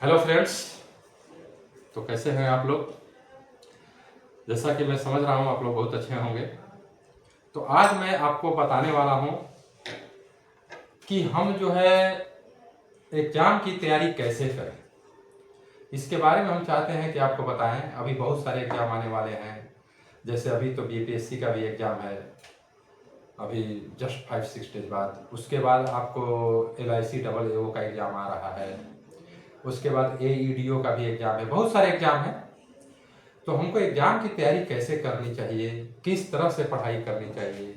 Hello friends. तो कैसे हैं आप लोग? जैसा कि मैं समझ रहा हूं आप लोग बहुत अच्छे होंगे। तो आज मैं आपको बताने वाला हूं कि हम जो है एग्ज़ाम की तैयारी कैसे करें। इसके बारे में हम चाहते हैं कि आपको बताएं। अभी बहुत सारे एग्ज़ाम आने वाले हैं। जैसे अभी तो बीपीएससी का भी एग्ज़ाम है, अभी जस्ट 5-6 डेज बाद। उसके बाद आपको LIC AAO का एग्ज़ाम आ रहा है। उसके बाद AEDO का भी एग्ज़ाम है। बहुत सारे एग्ज़ाम हैं। तो हमको एग्जाम की तैयारी कैसे करनी चाहिए, किस तरह से पढ़ाई करनी चाहिए,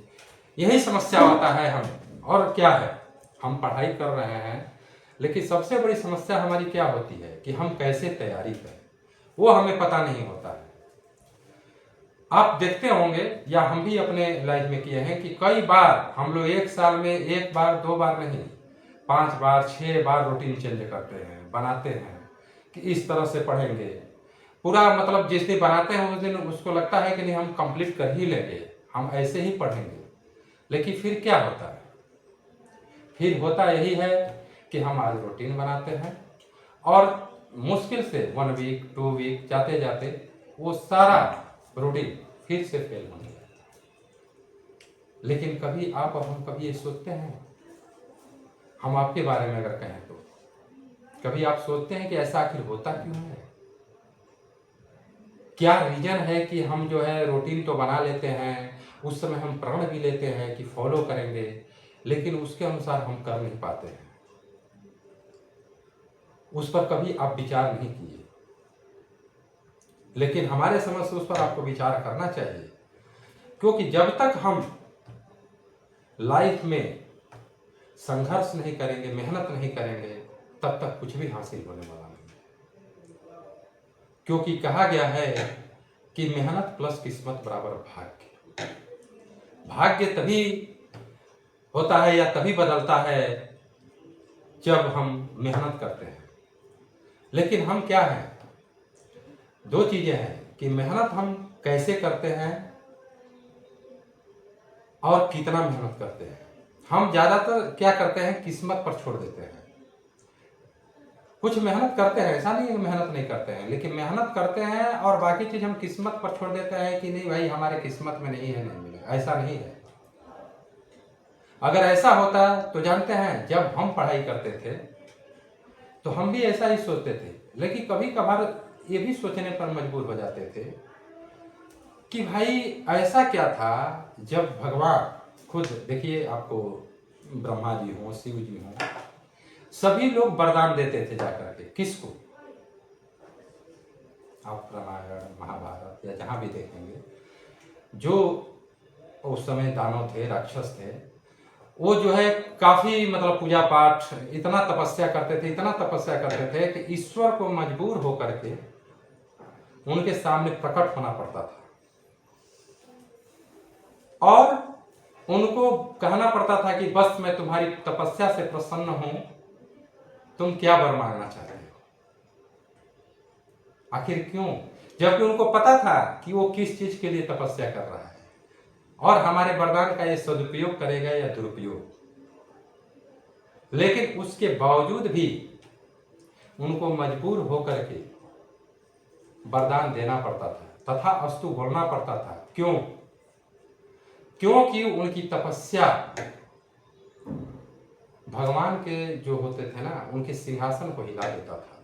यही समस्या होता है। हम और क्या है, हम पढ़ाई कर रहे हैं लेकिन सबसे बड़ी समस्या हमारी क्या होती है कि हम कैसे तैयारी करें, वो हमें पता नहीं होता है। आप देखते होंगे या हम भी अपने लाइफ में किए हैं कि कई बार हम लोग एक साल में एक बार दो बार नहीं, 5 बार 6 बार रूटीन चेंज करते हैं, बनाते हैं कि इस तरह से पढ़ेंगे। पूरा मतलब जिस दिन बनाते हैं उस दिन उसको लगता है कि नहीं हम कंप्लीट कर ही लेंगे, हम ऐसे ही पढ़ेंगे। लेकिन फिर क्या होता है, फिर होता यही है कि हम आज रूटीन बनाते हैं और मुश्किल से 1 वीक 2 वीक जाते जाते वो सारा रूटीन फिर से फेल होने लगता है। लेकिन कभी आप और हम कभी ये सोचते हैं, हम आपके बारे में अगर कहें तो कभी आप सोचते हैं कि ऐसा आखिर होता क्यों है? क्या रीजन है कि हम जो है रूटीन तो बना लेते हैं, उस समय हम प्रण भी लेते हैं कि फॉलो करेंगे, लेकिन उसके अनुसार हम कर नहीं पाते हैं। उस पर कभी आप विचार नहीं किए, लेकिन हमारे समझ से उस पर आपको विचार करना चाहिए। क्योंकि जब तक हम लाइफ में संघर्ष नहीं करेंगे, मेहनत नहीं करेंगे, तब तक कुछ भी हासिल होने वाला नहीं। क्योंकि कहा गया है कि मेहनत प्लस किस्मत बराबर भाग्य। भाग्य तभी होता है या तभी बदलता है जब हम मेहनत करते हैं। लेकिन हम क्या हैं, दो चीजें हैं कि मेहनत हम कैसे करते हैं और कितना मेहनत करते हैं। हम ज्यादातर क्या करते हैं, किस्मत पर छोड़ देते हैं। कुछ मेहनत करते हैं, ऐसा नहीं है कि मेहनत नहीं करते हैं, लेकिन मेहनत करते हैं और बाकी चीज हम किस्मत पर छोड़ देते हैं कि नहीं भाई हमारे किस्मत में नहीं है, नहीं मिलेगा। ऐसा नहीं है। अगर ऐसा होता तो जानते हैं जब हम पढ़ाई करते थे तो हम भी ऐसा ही सोचते थे, लेकिन कभी कभार ये भी सोचने पर मजबूर हो जाते थे कि भाई ऐसा क्या था जब भगवान खुद, देखिए आपको ब्रह्मा जी हों, शिव जी हों, सभी लोग वरदान देते थे जाकर के। किसको? आप रामायण महाभारत या जहां भी देखेंगे, जो उस समय दानव थे, राक्षस थे, वो जो है काफी मतलब पूजा पाठ इतना तपस्या करते थे, इतना तपस्या करते थे कि ईश्वर को मजबूर होकर के उनके सामने प्रकट होना पड़ता था और उनको कहना पड़ता था कि बस मैं तुम्हारी तपस्या से प्रसन्न हूं, तुम क्या वर मांगना चाहते हो। आखिर क्यों? जबकि उनको पता था कि वो किस चीज के लिए तपस्या कर रहा है और हमारे वरदान का ये सदुपयोग करेगा या दुरुपयोग। लेकिन उसके बावजूद भी उनको मजबूर होकर के वरदान देना पड़ता था, तथा अस्तु बोलना पड़ता था। क्यों? क्योंकि उनकी तपस्या भगवान के जो होते थे ना, उनके सिंहासन को हिला देता था।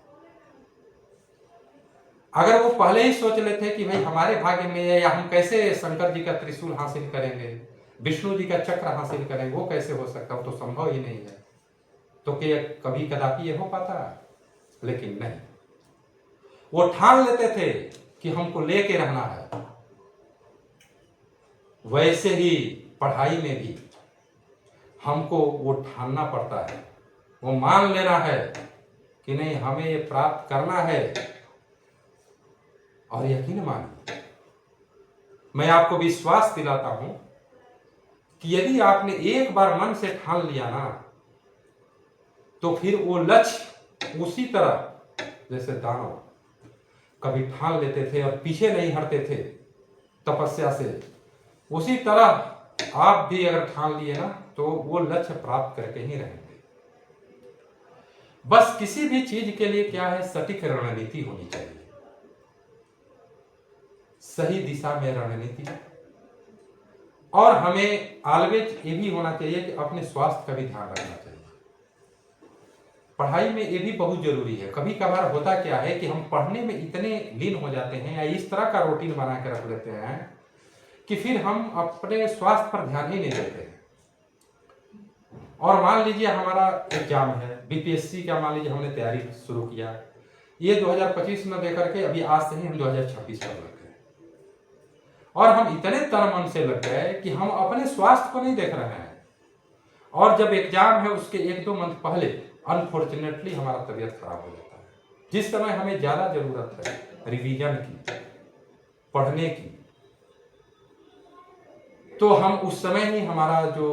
अगर वो पहले ही सोच लेते कि भाई हमारे भाग्य में है, या हम कैसे शंकर जी का त्रिशूल हासिल करेंगे, विष्णु जी का चक्र हासिल करेंगे, वो कैसे हो सकता, वो तो संभव ही नहीं है, तो क्या कभी कदापि ये हो पाता? लेकिन नहीं, वो ठान लेते थे कि हमको लेके रहना है। वैसे ही पढ़ाई में भी हमको वो ठानना पड़ता है, वो मान लेना है कि नहीं हमें ये प्राप्त करना है। और यकीन मानिए, मैं आपको विश्वास दिलाता हूं कि यदि आपने एक बार मन से ठान लिया ना, तो फिर वो लक्ष्य उसी तरह जैसे दानव कभी ठान लेते थे और पीछे नहीं हटते थे तपस्या से, उसी तरह आप भी अगर ठान लिए ना तो वो लक्ष्य प्राप्त करके ही रहेंगे। बस किसी भी चीज के लिए क्या है, सटीक रणनीति होनी चाहिए, सही दिशा में रणनीति। और हमें ऑलवेज ये भी होना चाहिए कि अपने स्वास्थ्य का भी ध्यान रखना चाहिए। पढ़ाई में ये भी बहुत जरूरी है। कभी कभार होता क्या है कि हम पढ़ने में इतने लीन हो जाते हैं या इस तरह का रूटीन बना के रख लेते हैं कि फिर हम अपने स्वास्थ्य पर ध्यान ही नहीं देते हैं। और मान लीजिए हमारा एग्जाम है, बीपीएससी का मान लीजिए हमने तैयारी शुरू किया, ये 2025 में देकर के अभी आज से ही हम 2026 में लग गए और हम इतने तन मन से लग गए कि हम अपने स्वास्थ्य को नहीं देख रहे हैं। और जब एग्जाम है उसके 1-2 मंथ पहले अनफॉर्चुनेटली हमारा तबीयत खराब हो जाता है। जिस समय हमें ज्यादा जरूरत है रिवीजन की, पढ़ने की, तो हम उस समय ही हमारा जो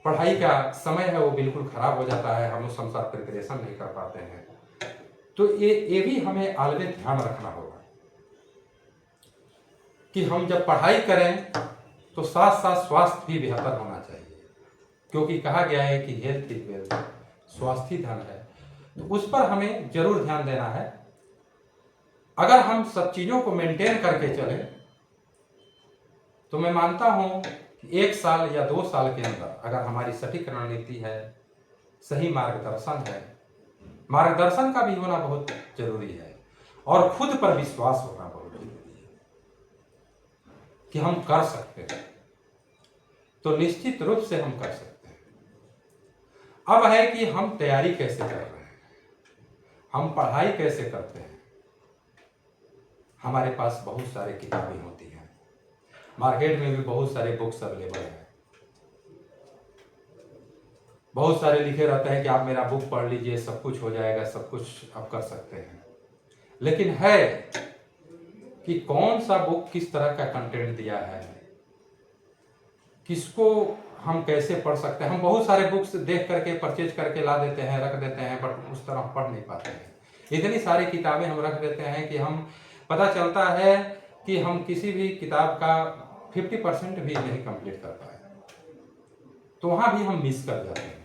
पढ़ाई का समय है वो बिल्कुल खराब हो जाता है, हम उस अनुसार प्रिपरेशन नहीं कर पाते हैं। तो ये भी हमें ऑलवेज ध्यान रखना होगा कि हम जब पढ़ाई करें तो साथ साथ स्वास्थ्य भी बेहतर होना चाहिए, क्योंकि कहा गया है कि हेल्थ इज वेल्थ, स्वास्थ्य धन है। तो उस पर हमें जरूर ध्यान देना है। अगर हम सब चीजों को मेंटेन करके चले तो मैं मानता हूं कि 1 साल या 2 साल के अंदर अगर हमारी सटीक रणनीति है, सही मार्गदर्शन है, मार्गदर्शन का भी होना बहुत जरूरी है और खुद पर विश्वास होना बहुत जरूरी है कि हम कर सकते हैं, तो निश्चित रूप से हम कर सकते हैं। अब है कि हम तैयारी कैसे कर रहे हैं, हम पढ़ाई कैसे करते हैं। हमारे पास बहुत सारे किताबें होती हैं, मार्केट में भी बहुत सारे बुक्स अवेलेबल हैं, बहुत सारे लिखे रहते हैं कि आप मेरा बुक पढ़ लीजिए, सब कुछ हो जाएगा, सब कुछ आप कर सकते हैं। लेकिन है कि कौन सा बुक किस तरह का कंटेंट दिया है, किसको हम कैसे पढ़ सकते हैं। हम बहुत सारे बुक्स देख करके परचेज करके ला देते हैं, रख देते हैं, बट उस तरह पढ़ नहीं पाते हैं। इतनी सारी किताबें हम रख देते हैं कि हम पता चलता है कि हम किसी भी किताब का 50% भी नहीं कंप्लीट कर पाए, तो वहां भी हम मिस कर जाते हैं।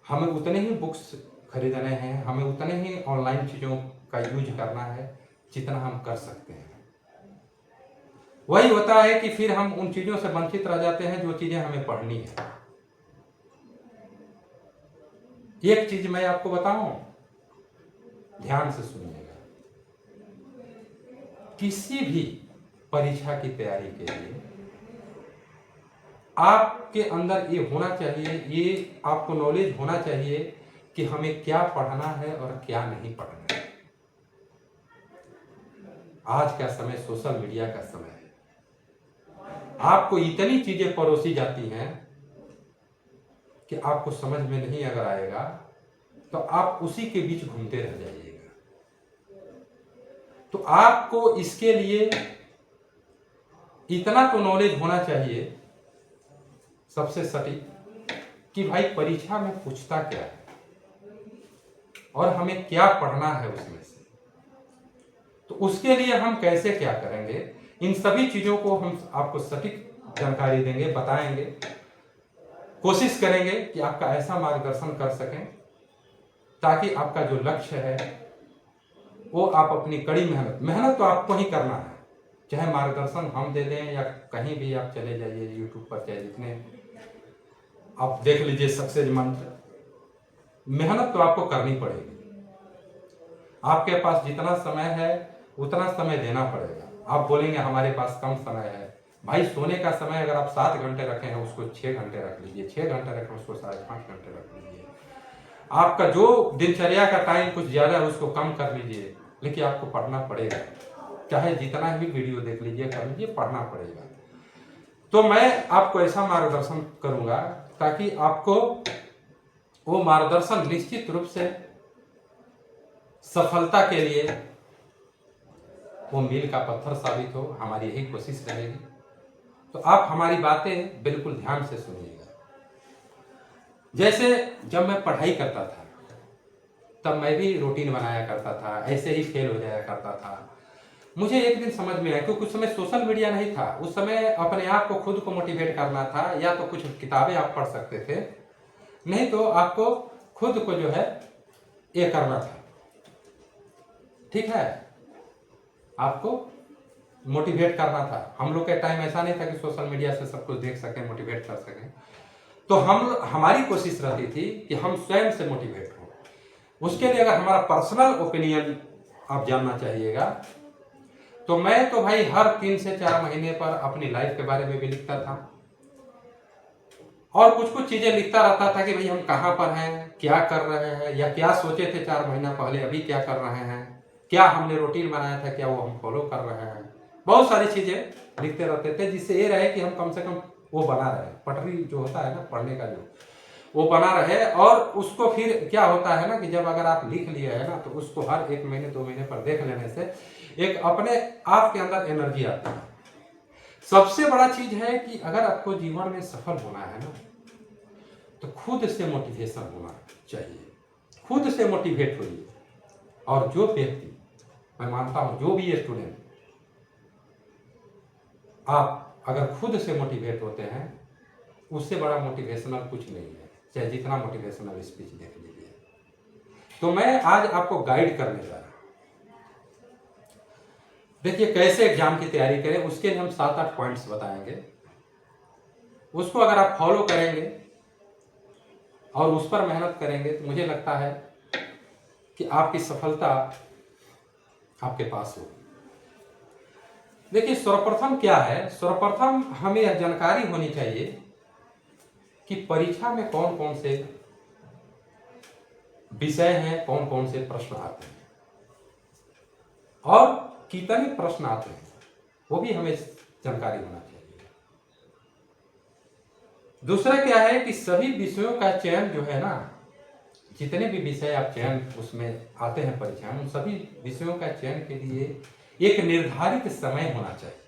हमें उतने ही बुक्स खरीदने हैं, हमें उतने ही ऑनलाइन चीज़ों का यूज करना है जितना हम कर सकते हैं। वही होता है कि फिर हम उन चीज़ों से वंचित रह जाते हैं जो चीज़ें हमें पढ़नी है। एक चीज मैं आपको बताऊं, ध्यान से सुनिएगा। किसी भी परीक्षा की तैयारी के लिए आपके अंदर ये होना चाहिए, ये आपको नॉलेज होना चाहिए कि हमें क्या पढ़ना है और क्या नहीं पढ़ना है। आज का समय सोशल मीडिया का समय है, आपको इतनी चीजें परोसी जाती हैं कि आपको समझ में नहीं अगर आएगा तो आप उसी के बीच घूमते रह जाइएगा। तो आपको इसके लिए इतना तो नॉलेज होना चाहिए सबसे सटीक कि भाई परीक्षा में पूछता क्या है और हमें क्या पढ़ना है उसमें से। तो उसके लिए हम कैसे क्या करेंगे, इन सभी चीजों को हम आपको सटीक जानकारी देंगे, बताएंगे, कोशिश करेंगे कि आपका ऐसा मार्गदर्शन कर सकें ताकि आपका जो लक्ष्य है वो आप अपनी कड़ी मेहनत तो आपको ही करना है। चाहे मार्गदर्शन हम दे दें या कहीं भी आप चले जाइए यूट्यूब पर, चाहे जितने आप देख लीजिए सक्सेस मंत्र, मेहनत तो आपको करनी पड़ेगी। आपके पास जितना समय है उतना समय देना पड़ेगा। आप बोलेंगे हमारे पास कम समय है, भाई सोने का समय अगर आप 7 घंटे रखे हैं उसको 6 घंटे रख लीजिए, 6 घंटे रखें उसको 5.5 घंटे रख लीजिए। आपका जो दिनचर्या का टाइम कुछ ज्यादा है उसको कम कर लीजिए, लेकिन आपको पढ़ना पड़ेगा। चाहे जितना भी वीडियो देख लीजिए, कर लीजिए, पढ़ना पड़ेगा। तो मैं आपको ऐसा मार्गदर्शन करूंगा ताकि आपको वो मार्गदर्शन निश्चित रूप से सफलता के लिए वो मील का पत्थर साबित हो। हमारी यही कोशिश रहेगी। तो आप हमारी बातें बिल्कुल ध्यान से सुनिएगा। जैसे जब मैं पढ़ाई करता था तब मैं भी रूटीन बनाया करता था, ऐसे ही फेल हो जाया करता था। मुझे एक दिन समझ में आया, क्योंकि उस समय सोशल मीडिया नहीं था, उस समय अपने आप को खुद को मोटिवेट करना था। या तो कुछ किताबें आप पढ़ सकते थे, नहीं तो आपको खुद को जो है ये करना था, ठीक है, आपको मोटिवेट करना था। हम लोग के टाइम ऐसा नहीं था कि सोशल मीडिया से सब कुछ देख सकें, मोटिवेट कर सकें। तो हमारी कोशिश रहती थी कि हम स्वयं से मोटिवेट हों। उसके लिए अगर हमारा पर्सनल ओपिनियन आप जानना चाहिएगा तो मैं तो भाई हर 3 से 4 महीने पर अपनी लाइफ के बारे में भी लिखता था और कुछ कुछ चीजें लिखता रहता था कि भाई हम कहाँ पर हैं, क्या कर रहे हैं, या क्या सोचे थे 4 महीना पहले, अभी क्या कर रहे हैं, क्या हमने रूटीन बनाया था, क्या वो हम फॉलो कर रहे हैं। बहुत सारी चीजें लिखते रहते थे जिससे ये रहे कि हम कम से कम वो बना रहे, पटरी जो होता है ना पढ़ने का जो, वो बना रहे। और उसको फिर क्या होता है ना कि जब अगर आप लिख लिए है ना तो उसको हर 1 महीने 2 महीने पर देख लेने से एक अपने आप के अंदर एनर्जी आती है। सबसे बड़ा चीज है कि अगर आपको जीवन में सफल होना है ना तो खुद से मोटिवेशन होना चाहिए, खुद से मोटिवेट होइए। और जो व्यक्ति, मैं मानता हूं जो भी स्टूडेंट, आप अगर खुद से मोटिवेट होते हैं उससे बड़ा मोटिवेशनल कुछ नहीं है, चाहे जितना मोटिवेशनल स्पीच देख लीजिए। तो मैं आज आपको गाइड करने जा रहा हूं। देखिए कैसे एग्जाम की तैयारी करें, उसके लिए हम 7-8 पॉइंट्स बताएंगे। उसको अगर आप फॉलो करेंगे और उस पर मेहनत करेंगे तो मुझे लगता है कि आपकी सफलता आपके पास होगी। देखिए सर्वप्रथम क्या है, सर्वप्रथम हमें यह जानकारी होनी चाहिए कि परीक्षा में कौन कौन से विषय हैं, कौन कौन से प्रश्न आते हैं और कितने प्रश्न आते हैं, वो भी हमें जानकारी होना चाहिए। दूसरा क्या है कि सभी विषयों का चयन जो है ना, जितने भी विषय आप चयन उसमें आते हैं परीक्षा में, उन सभी विषयों का चयन के लिए एक निर्धारित समय होना चाहिए।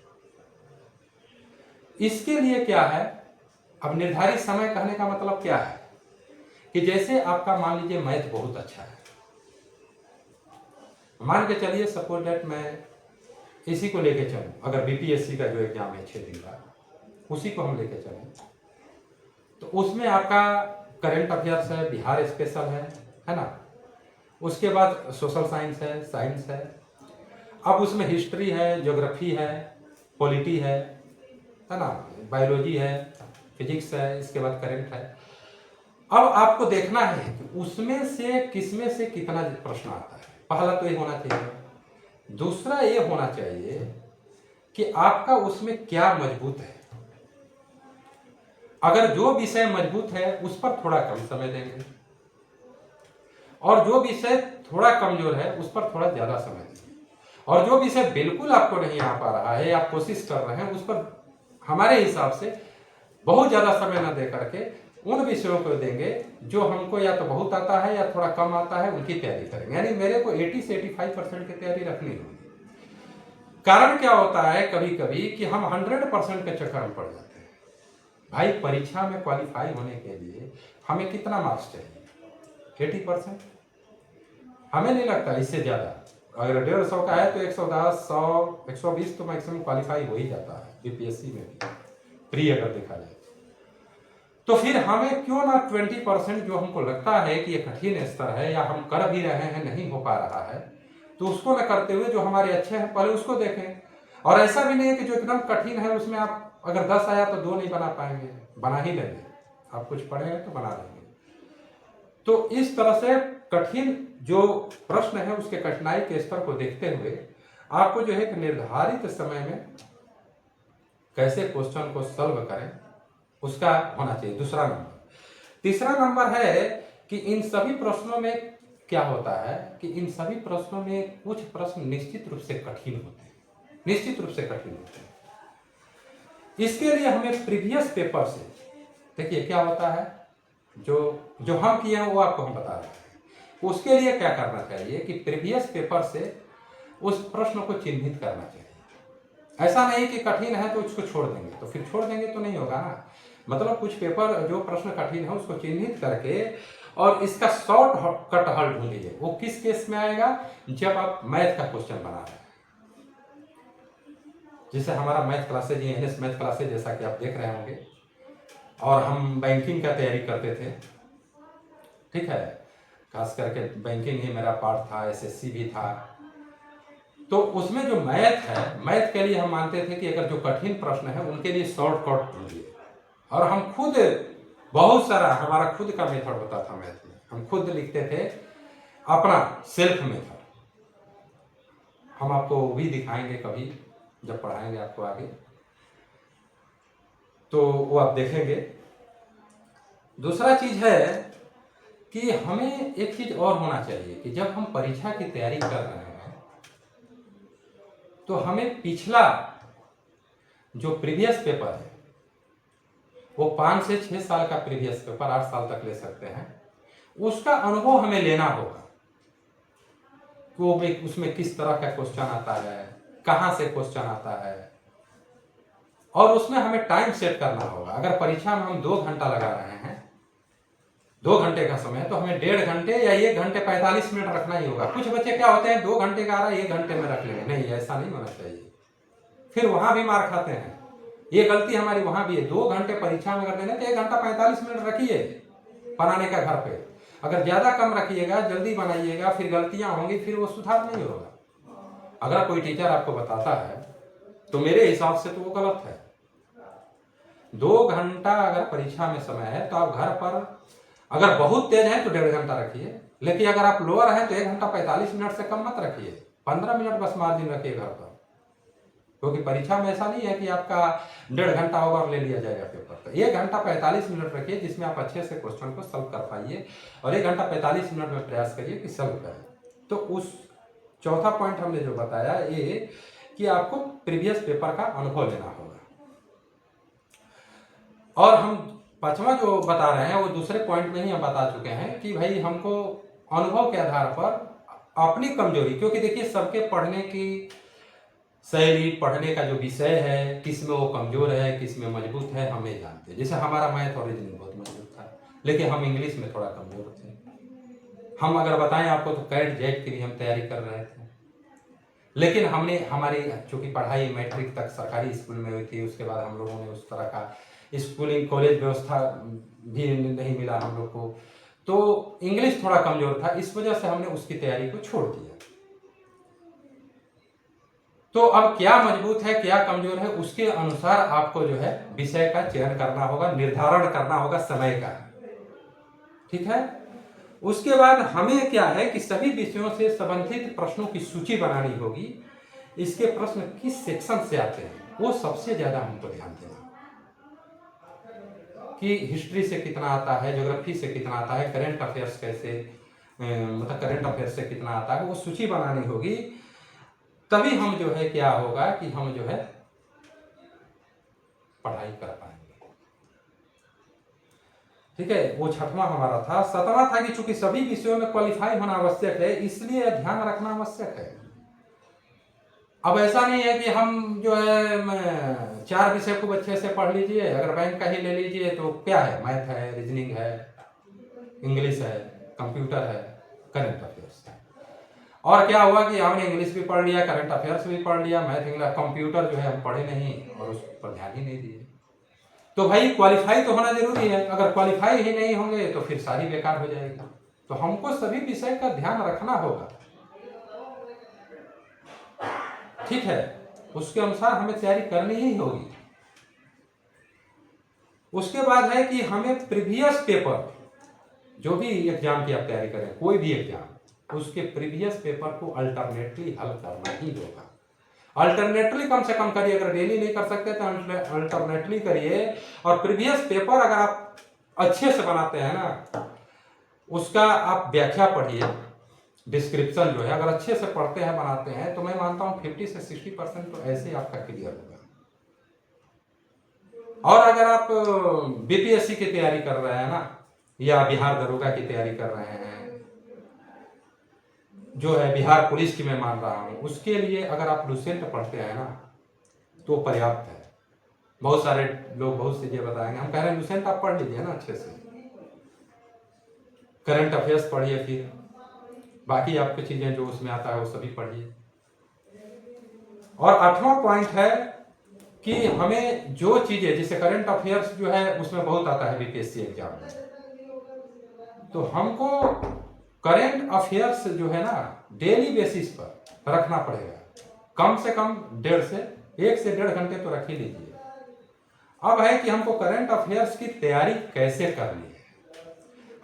इसके लिए क्या है, अब निर्धारित समय कहने का मतलब क्या है कि जैसे आपका मान लीजिए मैथ बहुत अच्छा है, मान के चलिए सपोज दैट मैं इसी को लेके चलूं, अगर बीपीएससी का जो एग्जाम है 6 दिन का, उसी को हम लेके चलें तो उसमें आपका करंट अफेयर्स है, बिहार स्पेशल है ना, उसके बाद सोशल साइंस है, अब उसमें हिस्ट्री है, ज्योग्राफी है, पॉलिटी है ना, बायोलॉजी है, फिजिक्स है, इसके बाद करंट है। अब आपको देखना है कि उसमें से किसमें से कितना प्रश्न आता है, पहला तो ये होना चाहिए। दूसरा ये होना चाहिए कि आपका उसमें क्या मजबूत है। अगर जो विषय मजबूत है उस पर थोड़ा कम समय देंगे और जो विषय थोड़ा कमजोर है उस पर थोड़ा ज्यादा समय देंगे, और जो विषय बिल्कुल आपको नहीं आ पा रहा है, आप कोशिश कर रहे हैं, उस पर हमारे हिसाब से बहुत ज्यादा समय न दे करके उन विषयों को देंगे जो हमको या तो बहुत आता है या थोड़ा कम आता है, उनकी तैयारी करेंगे। यानी मेरे को 80 से 85% की तैयारी रखनी होगी। कारण क्या होता है कभी कभी कि हम 100% के चक्कर में पड़ जाते हैं। भाई परीक्षा में क्वालिफाई होने के लिए हमें कितना मार्क्स चाहिए, 80%। हमें नहीं लगता इससे ज्यादा, अगर 150 का है तो 110, 100, 120 तो मैक्सिमम क्वालिफाई हो ही जाता है बीपीएससी में भी, प्री अगर देखा जाए तो। फिर हमें क्यों ना 20% जो हमको लगता है कि ये कठिन स्तर है या हम कर भी रहे हैं नहीं हो पा रहा है, तो उसको न करते हुए जो हमारे अच्छे हैं पहले उसको देखें। और ऐसा भी नहीं है कि जो एकदम कठिन है उसमें आप अगर 10 आया तो 2 नहीं बना पाएंगे, बना ही लेंगे। आप कुछ पढ़े हैं तो बना लेंगे। तो इस तरह से कठिन जो प्रश्न है उसके कठिनाई के स्तर को देखते हुए आपको जो है एक निर्धारित समय में कैसे क्वेश्चन को सॉल्व करें उसका होना चाहिए, दूसरा नंबर। तीसरा नंबर है कि इन सभी प्रश्नों में क्या होता है कि इन सभी प्रश्नों में कुछ प्रश्न निश्चित रूप से कठिन होते हैं, निश्चित रूप से कठिन होते हैं। इसके लिए हमें प्रीवियस पेपर से, देखिए क्या होता है, जो हम किए हैं वो आपको हम बता रहे हैं। उसके लिए क्या करना चाहिए कि प्रीवियस पेपर से उस प्रश्न को चिन्हित करना चाहिए। ऐसा नहीं कि कठिन है तो उसको छोड़ देंगे, तो फिर छोड़ देंगे तो नहीं होगा ना। मतलब कुछ पेपर जो प्रश्न कठिन है उसको चिन्हित करके और इसका शॉर्ट कट हल ढूंढिए। वो किस केस में आएगा, जब आप मैथ का क्वेश्चन बना रहे हैं। जैसे हमारा math classes, NS math classes जैसा कि आप देख रहे होंगे, और हम बैंकिंग का तैयारी करते थे, ठीक है, खास करके बैंकिंग ही मेरा पार्ट था, एसएससी भी था। तो उसमें जो मैथ है, मैथ के लिए हम मानते थे कि अगर जो कठिन प्रश्न है उनके लिए शॉर्टकट ढूंढिए, और हम खुद बहुत सारा हमारा खुद का मेथड होता था मैथ में, हम खुद लिखते थे अपना सेल्फ मेथड। हम आपको वो भी दिखाएंगे कभी जब पढ़ाएंगे आपको आगे, तो वो आप देखेंगे। दूसरा चीज है कि हमें एक चीज और होना चाहिए कि जब हम परीक्षा की तैयारी कर रहे हैं तो हमें पिछला जो प्रीवियस पेपर है, वो 5 से 6 साल का प्रीवियस पेपर 8 साल तक ले सकते हैं, उसका अनुभव हमें लेना होगा। वो उसमें किस तरह का क्वेश्चन आता है, कहां से क्वेश्चन आता है, और उसमें हमें टाइम सेट करना होगा। अगर परीक्षा में हम 2 घंटा लगा रहे हैं, 2 घंटे का समय, तो हमें 1.5 घंटे या 1 घंटे 45 मिनट रखना ही होगा। कुछ बच्चे क्या होते हैं 2 घंटे का आ रहा है 1 घंटे में रख लेंगे, नहीं, ऐसा नहीं होना चाहिए, फिर वहां भी मार खाते हैं। ये गलती हमारी वहां भी है। 2 घंटे परीक्षा में कर देना तो 1 घंटा 45 मिनट रखिए बनाने का घर पे। अगर ज्यादा कम रखिएगा, जल्दी बनाइएगा, फिर गलतियां होंगी, फिर वो सुधार नहीं होगा। अगर कोई टीचर आपको बताता है तो मेरे हिसाब से तो वो गलत है। 2 घंटा अगर परीक्षा में समय है तो आप घर पर अगर बहुत तेज है तो 1.5 घंटा रखिए, लेकिन अगर आप लोअर है तो 1 घंटा 45 मिनट से कम मत रखिए, 15 मिनट बस मार्जिन रखिए घर पर। क्योंकि परीक्षा में ऐसा नहीं है कि आपका 1.5 घंटा ओवर ले लिया जाएगा पेपर, तो 1 घंटा 45 मिनट रखिए जिसमें आप अच्छे से क्वेश्चन को सॉल्व कर पाइए, और 1 घंटा 45 मिनट में प्रयास करिए कि सॉल्व करें। तो उस चौथा पॉइंट हमने जो बताया ये कि आपको प्रीवियस पेपर का अनुभव लेना होगा। और हम 5वां जो बता रहे हैं वो दूसरे पॉइंट में ही हम बता चुके हैं कि भाई हमको अनुभव के आधार पर अपनी कमजोरी, क्योंकि देखिए सबके पढ़ने की शैली, पढ़ने का जो विषय है, किस में वो कमजोर है, किस में मजबूत है, हमें जानते हैं। जैसे हमारा मैथ और रीजनिंग बहुत मजबूत था, लेकिन हम इंग्लिश में थोड़ा कमजोर थे। हम अगर बताएं आपको तो कैट जेट की भी हम तैयारी कर रहे थे, लेकिन हमने हमारी चूंकि पढ़ाई मैट्रिक तक सरकारी स्कूल में हुई थी, उसके बाद हम लोगों ने उस तरह का स्कूलिंग कॉलेज व्यवस्था भी नहीं मिला हम लोग को, तो इंग्लिश थोड़ा कमजोर था, इस वजह से हमने उसकी तैयारी को छोड़ दिया। तो अब क्या मजबूत है क्या कमजोर है उसके अनुसार आपको जो है विषय का चयन करना होगा, निर्धारण करना होगा समय का, ठीक है। उसके बाद हमें क्या है कि सभी विषयों से संबंधित प्रश्नों की सूची बनानी होगी। इसके प्रश्न किस सेक्शन से आते हैं वो सबसे ज्यादा हमको ध्यान देना, कि हिस्ट्री से कितना आता है, ज्योग्राफी से कितना आता है, करंट अफेयर्स कैसे, मतलब करंट अफेयर्स से कितना आता है, वो सूची बनानी होगी। तभी हम जो है क्या होगा कि हम जो है पढ़ाई कर पाएंगे, ठीक है। वो 6वां हमारा था। 7वां था कि चूंकि सभी विषयों में क्वालिफाई होना आवश्यक है, इसलिए ध्यान रखना आवश्यक है। अब ऐसा नहीं है कि हम जो है 4 विषय खूब अच्छे से पढ़ लीजिए, अगर बैंक का ही ले लीजिए तो क्या है, मैथ है, रीजनिंग है, इंग्लिश है, कंप्यूटर है, करंट अफेयर्स है। और क्या हुआ कि हमने इंग्लिश भी पढ़ लिया, करंट अफेयर्स भी पढ़ लिया, मैथ, इंग्लिश, कंप्यूटर जो है हम पढ़े नहीं और उस पर ध्यान ही नहीं दिए। तो भाई क्वालिफाई तो होना जरूरी है, अगर क्वालिफाई ही नहीं होंगे तो फिर सारी बेकार हो जाएगी। तो हमको सभी विषय का ध्यान रखना होगा, ठीक है, उसके अनुसार हमें तैयारी करनी ही होगी। उसके बाद है कि हमें प्रीवियस पेपर, जो भी एग्जाम की आप तैयारी करें, कोई भी एग्जाम, उसके प्रीवियस पेपर को अल्टरनेटली हल करना ही होगा। अल्टरनेटली कम से कम करिए, अगर डेली नहीं कर सकते तो अल्टरनेटली करिए। और प्रीवियस पेपर अगर आप अच्छे से बनाते हैं ना, उसका आप व्याख्या पढ़िए, डिस्क्रिप्शन जो है अगर अच्छे से पढ़ते हैं, बनाते हैं, तो मैं मानता हूं 50 से 60% तो ऐसे आपका क्लियर होगा। और अगर आप बीपीएससी की तैयारी कर रहे हैं ना, या बिहार दरोगा की तैयारी कर रहे हैं, जो है बिहार पुलिस की मैं मान रहा हूं, उसके लिए अगर आप लुसेंट पढ़ते हैं ना तो पर्याप्त है। बहुत सारे लोग बहुत सी चीजें बताएंगे, हम कह रहे हैं लुसेंट आप पढ़ लीजिए ना अच्छे से, करंट अफेयर्स पढ़िए, फिर बाकी आपकी चीजें जो उसमें आता है वो सभी पढ़िए। और 8वां पॉइंट है कि हमें जो चीजें, जैसे करंट अफेयर्स जो है उसमें बहुत आता है बीपीएससी एग्जाम में, तो हमको करेंट अफेयर्स जो है ना डेली बेसिस पर रखना पड़ेगा, कम से कम 1 से 1.5 घंटे तो रख ही लीजिए। अब है कि हमको करंट अफेयर्स की तैयारी कैसे करनी है।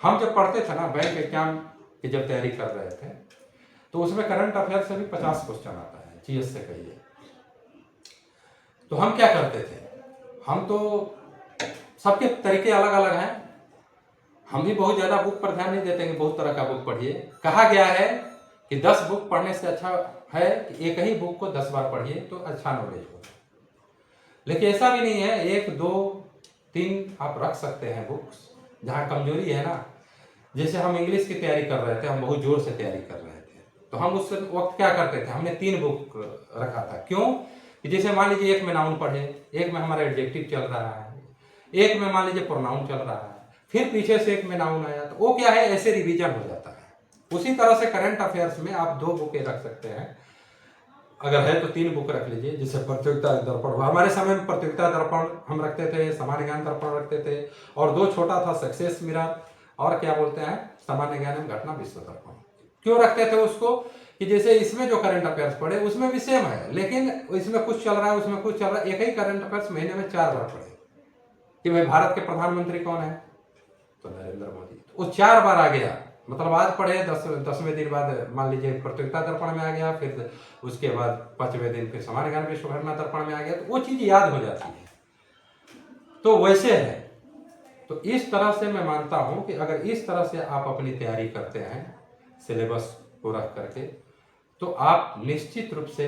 हम जब पढ़ते थे ना बैंक एग्जाम की जब तैयारी कर रहे थे तो उसमें करंट अफेयर्स से भी 50 क्वेश्चन आता है, जीएस से कहिए। तो हम क्या करते थे, हम तो सबके तरीके अलग अलग हैं, हम भी बहुत ज्यादा बुक पर ध्यान नहीं देते कि बहुत तरह का बुक पढ़िए। कहा गया है कि 10 बुक पढ़ने से अच्छा है कि एक ही बुक को 10 बार पढ़िए तो अच्छा नॉलेज हो। लेकिन ऐसा भी नहीं है, 1, 2, 3 आप रख सकते हैं बुक्स। जहाँ कमजोरी है ना, जैसे हम इंग्लिश की तैयारी कर रहे थे, हम बहुत जोर से तैयारी कर रहे थे, तो हम उस वक्त क्या करते थे, हमने 3 बुक रखा था। क्यों कि जैसे मान लीजिए एक में नाउन पढ़े, एक में हमारा एडजेक्टिव चल रहा है, एक में मान लीजिए प्रोनाउन चल रहा है, फिर पीछे से एक में नाउन आया, तो वो क्या है, ऐसे रिवीजन हो जाता है। उसी तरह से करंट अफेयर्स में आप 2 बुकें रख सकते हैं, अगर है तो 3 बुक रख लीजिए। जैसे प्रतियोगिता दर्पण, हमारे समय में प्रतियोगिता दर्पण हम रखते थे, सामान्य ज्ञान दर्पण रखते थे, और 2 छोटा था सक्सेस मिरर, और क्या बोलते हैं सामान्य ज्ञान एवं घटना विश्व दर्पण। क्यों रखते थे उसको कि जैसे इसमें जो करंट अफेयर्स पढ़े उसमें भी सेम है, लेकिन इसमें कुछ चल रहा है उसमें कुछ चल रहा है, एक ही करंट अफेयर्स महीने में 4 बार पढ़े कि भाई भारत के प्रधानमंत्री कौन है, तो नरेंद्र मोदी। तो वो 4 बार आ गया, मतलब आज पढ़े 10वें दिन बाद मान लीजिए प्रतियोगिता दर्पण में आ गया, फिर उसके बाद 5वें दिन फिर सामान्य ज्ञान विश्व घटना दर्पण में आ गया, तो वो चीज याद हो जाती है। तो वैसे है, तो इस तरह से मैं मानता हूं कि अगर इस तरह से आप अपनी तैयारी करते हैं सिलेबस को रख करके, तो आप निश्चित रूप से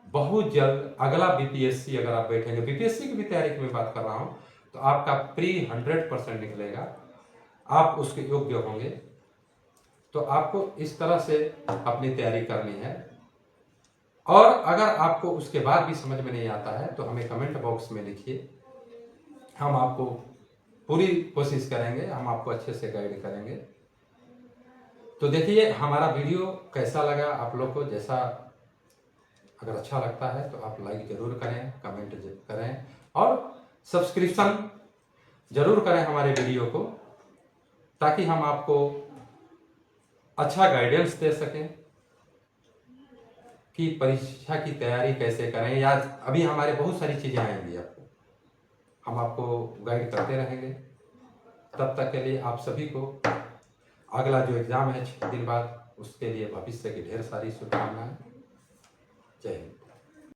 बहुत जल्द अगला बीपीएससी, अगर आप बैठेंगे, बीपीएससी की भी तैयारी की मैं बात कर रहा हूं, तो आपका प्री 100% निकलेगा, आप उसके योग्य होंगे। तो आपको इस तरह से अपनी तैयारी करनी है। और अगर आपको उसके बाद भी समझ में नहीं आता है तो हमें कमेंट बॉक्स में लिखिए, हम आपको पूरी कोशिश करेंगे, हम आपको अच्छे से गाइड करेंगे। तो देखिए हमारा वीडियो कैसा लगा आप लोग को, जैसा अगर अच्छा लगता है तो आप लाइक जरूर करें, कमेंट करें, और सब्सक्रिप्शन जरूर करें हमारे वीडियो को, ताकि हम आपको अच्छा गाइडेंस दे सकें कि परीक्षा की तैयारी कैसे करें। या अभी हमारे बहुत सारी चीज़ें आएंगी, आपको हम आपको गाइड करते रहेंगे। तब तक के लिए आप सभी को अगला जो एग्ज़ाम है 6 दिन बाद, उसके लिए भविष्य की ढेर सारी शुभकामनाएं। जय हिंद।